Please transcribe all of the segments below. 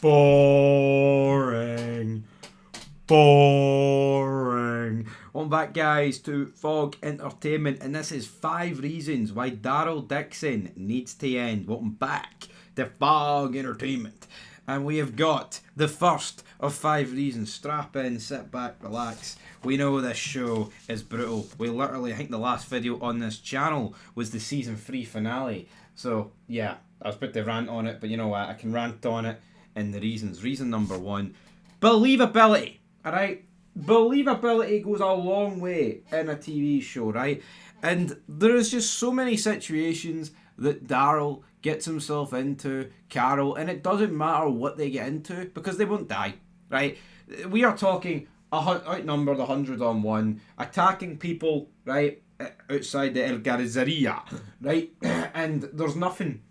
Boring. Boring. Welcome back, guys, to Fog Entertainment, and this is 5 reasons why Daryl Dixon needs to end. Welcome back to Fog Entertainment. And we have got the first of 5 reasons. Strap in, sit back, relax. We know this show is brutal. I think the last video on this channel was the season 3 finale. So, yeah, I was about to rant on it, but you know what? I can rant on it. And the reasons. Reason number 1, believability. Alright? Believability goes a long way in a TV show, right? And there is just so many situations that Daryl gets himself into, Carol, and it doesn't matter what they get into because they won't die, right? We are talking outnumbered 100-on-1, attacking people, right, outside the El Garzaria, right? And there's nothing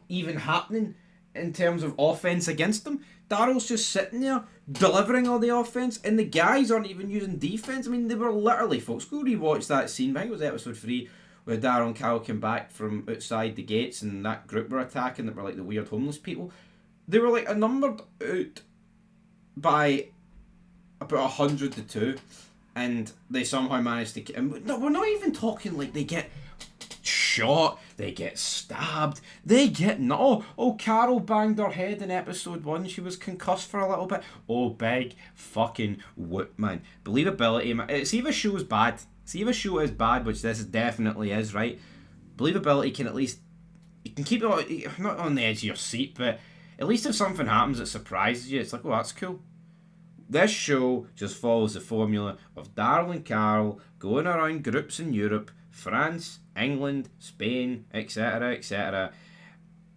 even happening in terms of offense against them. Daryl's just sitting there delivering all the offense, and the guys aren't even using defense. I mean, they were literally, folks, go rewatch that scene. I think it was episode 3 where Daryl and Carol came back from outside the gates and that group were attacking that were like the weird homeless people. They were like numbered out by about 100-2, and they somehow managed to. And no, we're not even talking like they get shot, they get stabbed, they get Carol banged her head in episode 1, she was concussed for a little bit. Oh, big fucking whoop, man. Believability, man. See if a show's bad, see if a show is bad, which this definitely is, right? Believability can at least, you can keep it not on the edge of your seat, but at least if something happens that surprises you, it's like, oh, that's cool. This show just follows the formula of Daryl and Carol going around groups in Europe, France, England, Spain, etc., etc.,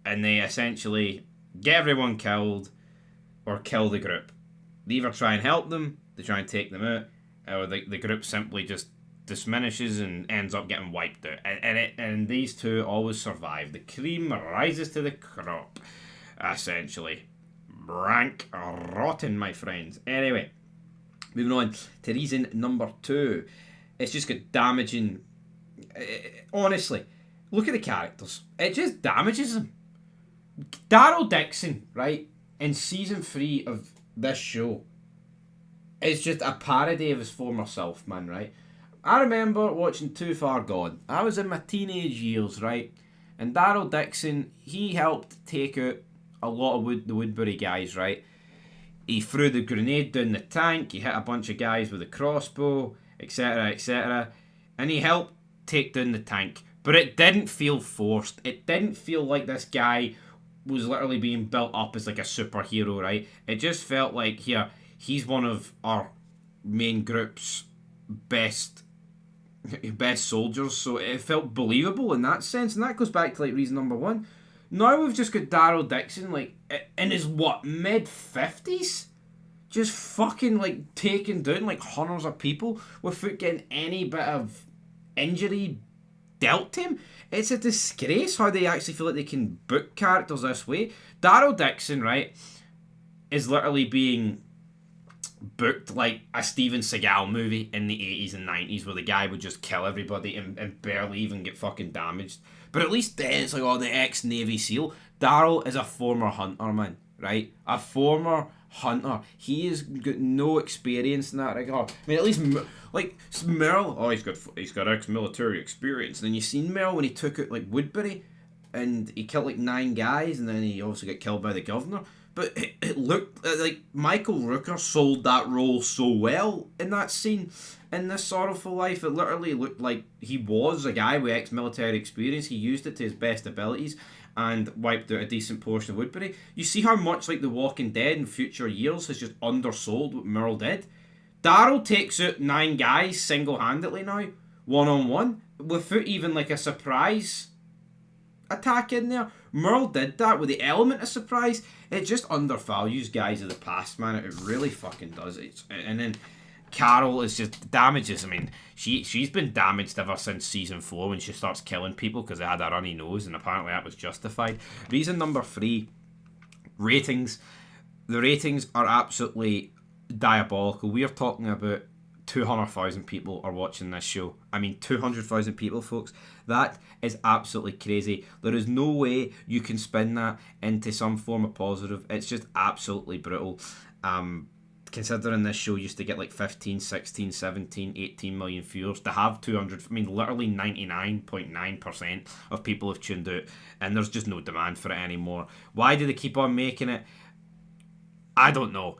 and they essentially get everyone killed or kill the group. They either try and help them, they try and take them out, or the group simply just diminishes and ends up getting wiped out. And these two always survive. The cream rises to the crop, essentially. Rank rotten, my friends. Anyway, moving on to reason number 2. It's just got damaging. Honestly, look at the characters. It just damages them. Daryl Dixon, right, in season 3 of this show, is just a parody of his former self, man, right? I remember watching Too Far Gone. I was in my teenage years, right? And Daryl Dixon, he helped take out a lot of the Woodbury guys, right? He threw the grenade down the tank, he hit a bunch of guys with a crossbow, etc., etc., and he helped take down the tank. But it didn't feel forced. It didn't feel like this guy was literally being built up as like a superhero, right? It just felt like, here, he's one of our main group's best soldiers, so it felt believable in that sense, and that goes back to like reason number 1. Now we've just got Daryl Dixon, like, in his, mid-50s? Just fucking, like, taking down, like, hundreds of people without getting any bit of injury dealt to him. It's a disgrace how they actually feel like they can book characters this way. Daryl Dixon, right, is literally being booked like a Steven Seagal movie in the 80s and 90s where the guy would just kill everybody and barely even get fucking damaged. But at least then it's like, oh, the ex-Navy SEAL. Daryl is a former hunter, man, right? A former hunter. He has got no experience in that regard. I mean, at least, like, Merle, oh, he's got ex-military experience. And then you seen Merle when he took out, like, Woodbury, and he killed, like, 9 guys, and then he also got killed by the governor. But it looked like Michael Rooker sold that role so well in that scene. In This Sorrowful Life, it literally looked like he was a guy with ex-military experience. He used it to his best abilities and wiped out a decent portion of Woodbury. You see how much like The Walking Dead in future years has just undersold what Merle did? Daryl takes out 9 guys single-handedly now, one-on-one, without even like a surprise attack in there. Merle did that with the element of surprise. It just undervalues guys of the past, man. It really fucking does. And then Carol is just damages. I mean, she's been damaged ever since season 4 when she starts killing people because they had a runny nose, and apparently that was justified. Reason number 3, ratings. The ratings are absolutely diabolical. We are talking about 200,000 people are watching this show. I mean, 200,000 people, folks. That is absolutely crazy. There is no way you can spin that into some form of positive. It's just absolutely brutal. Considering this show used to get like 15, 16, 17, 18 million viewers, to have 200, I mean, literally 99.9% of people have tuned out, and there's just no demand for it anymore. Why do they keep on making it? I don't know.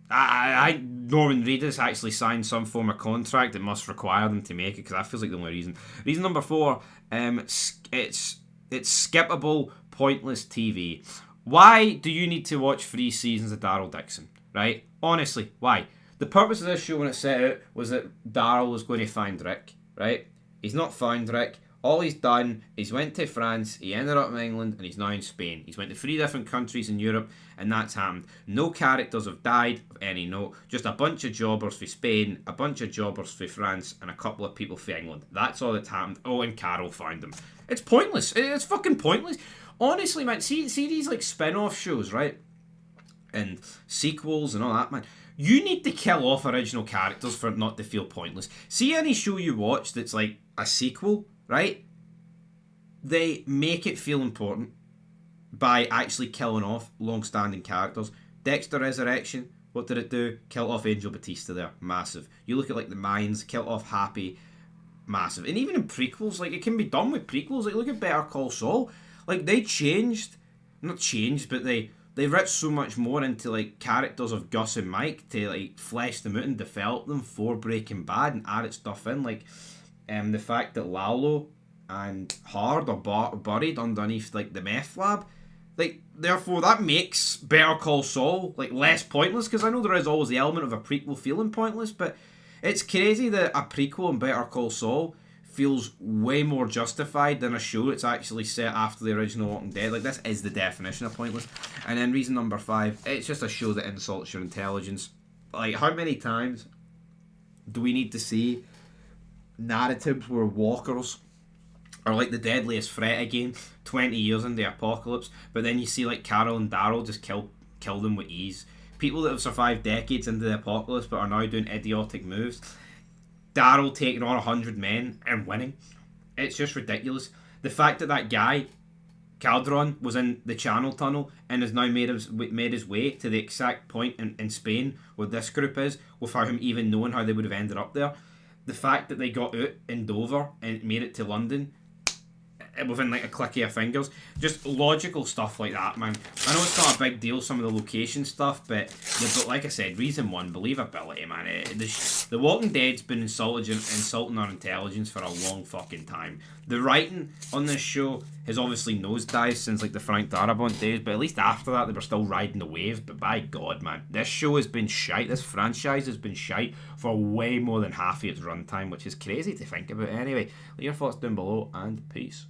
Norman Reedus actually signed some form of contract that must require them to make it, because that feels like the only reason. Reason number 4, it's skippable, pointless TV. Why do you need to watch 3 seasons of Daryl Dixon, right? Honestly, why? The purpose of this show when it set out was that Daryl was going to find Rick, right? He's not found Rick. All he's done is went to France, he ended up in England, and he's now in Spain. He's went to 3 different countries in Europe, and that's happened. No characters have died of any note. Just a bunch of jobbers for Spain, a bunch of jobbers for France, and a couple of people for England. That's all that's happened. Oh, and Carol found them. It's pointless. It's fucking pointless. Honestly, man, see these like spin-off shows, right? And sequels and all that, man. You need to kill off original characters for it not to feel pointless. See any show you watch that's like a sequel, right? They make it feel important by actually killing off long-standing characters. Dexter Resurrection, what did it do? Kill off Angel Batista there, massive. You look at like the Mayans, kill off Happy, massive. And even in prequels, like it can be done with prequels. Like look at Better Call Saul. Like they changed, not changed, but they writ so much more into like characters of Gus and Mike to like flesh them out and develop them for Breaking Bad and added stuff in, like the fact that Lalo and Hard are buried underneath like the meth lab, like therefore that makes Better Call Saul like less pointless, because I know there is always the element of a prequel feeling pointless, but it's crazy that a prequel in Better Call Saul feels way more justified than a show that's actually set after the original Walking Dead. Like this is the definition of pointless. And then reason number 5, it's just a show that insults your intelligence. Like how many times do we need to see narratives where walkers are like the deadliest threat again 20 years in the apocalypse, but then you see like Carol and Daryl just kill them with ease. People that have survived decades into the apocalypse but are now doing idiotic moves. Daryl taking on 100 men and winning. It's just ridiculous. The fact that guy, Calderon, was in the Channel Tunnel and has now made his way to the exact point in Spain where this group is, without him even knowing how they would have ended up there. The fact that they got out in Dover and made it to London within like a click of your fingers. Just logical stuff like that, man. I know it's not a big deal, some of the location stuff, but like I said, reason 1, believability, man. The Walking Dead's been insulting our intelligence for a long fucking time. The writing on this show has obviously nosedived since like the Frank Darabont days, but at least after that they were still riding the wave. But by God, man, this show has been shite. This franchise has been shite for way more than half of its runtime, which is crazy to think about. Anyway, leave your thoughts down below, and peace.